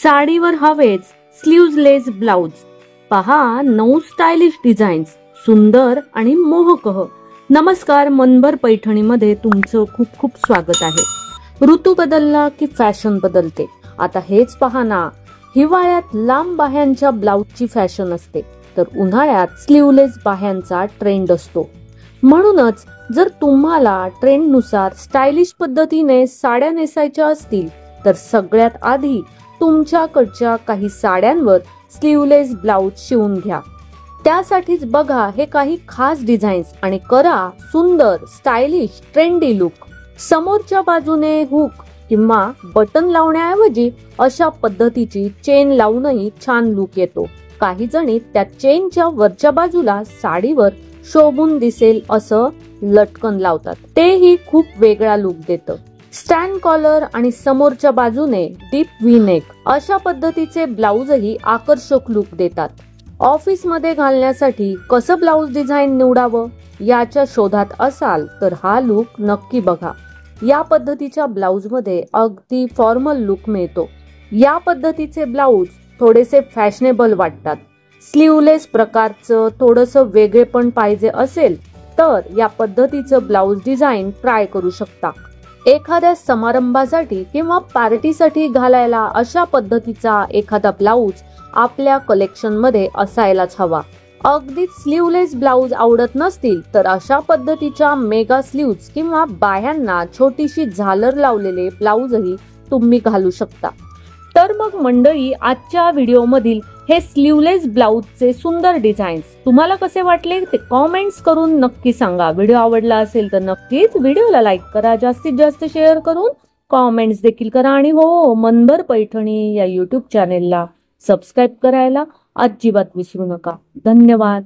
साडीवर हवेच sleeveless blouse. पहा 9 स्टायलिश डिझाईन्स, सुंदर आणि मोहकह. नमस्कार, मनभर पैठणीमध्ये तुमचं खूप खूप स्वागत आहे. ऋतू बदलला की फॅशन बदलते. आता हेच पहा ना, हिवाळ्यात लांब बाह्यांच्या ब्लाउजची फॅशन असते, तर उन्हाळ्यात स्लीव्हलेस बाह्यांचा ट्रेंड असतो. म्हणूनच जर तुम्हाला ट्रेंडनुसार स्टायलिश पद्धतीने साड्या नेसायच्या असतील तर सगळ्यात आधी तुमच्याकडच्या काही साड्यांवर स्लीव्हलेस ब्लाउज शिवून घ्या. त्यासाठीच बघा हे काही खास डिझाईन्स आणि करा सुंदर, स्टायलिश, ट्रेंडी लुक. समोरच्या बाजूने हुक किंवा बटन लावण्याऐवजी अशा पद्धतीची चेन लावूनही छान लुक येतो. काही जणी त्या चेनच्या वरच्या बाजूला साडीवर शोभून दिसेल असं लटकन लावतात, तेही खूप वेगळा लुक देतं. स्टँड कॉलर आणि समोरच्या बाजूने डीप व्ही नेक अशा पद्धतीचे ब्लाउजही आकर्षक लुक देतात. ऑफिस मध्ये घालण्यासाठी कसं ब्लाउज डिझाईन निवडावं याच्या शोधात असाल तर हा लुक नक्की बघा. या पद्धतीच्या ब्लाउज मध्ये अगदी फॉर्मल लुक मिळतो. या पद्धतीचे ब्लाउज थोडेसे फॅशनेबल वाटतात. स्लीव्हलेस प्रकारचं थोडंसं वेगळेपण पाहिजे असेल तर या पद्धतीचं ब्लाउज डिझाईन ट्राय करू शकता. एखाद्या समारंभासाठी किंवा पार्टीसाठी घालायला अशा पद्धतीचा एखादा ब्लाउज आपल्या कलेक्शन मध्ये असायलाच हवा. अगदीच स्लीव्हलेस ब्लाउज आवडत नसतील तर अशा पद्धतीच्या मेगा स्लीव्ह्ज किंवा बाह्यांना छोटीशी झालर लावलेले ब्लाउजही तुम्ही घालू शकता. तर मग मंडळी, आजच्या व्हिडिओमधील हे स्लीव्हलेस ब्लाउजचे सुंदर डिझाईन्स तुम्हाला कसे वाटले ते कॉमेंट्स करून नक्की सांगा. व्हिडिओ आवडला असेल तर नक्कीच व्हिडिओला लाईक करा, जास्तीत जास्त शेअर करून कॉमेंट्स देखील करा आणि हो, मनभर पैठणी या YouTube चॅनेलला सबस्क्राईब करायला अजिबात विसरू नका. धन्यवाद.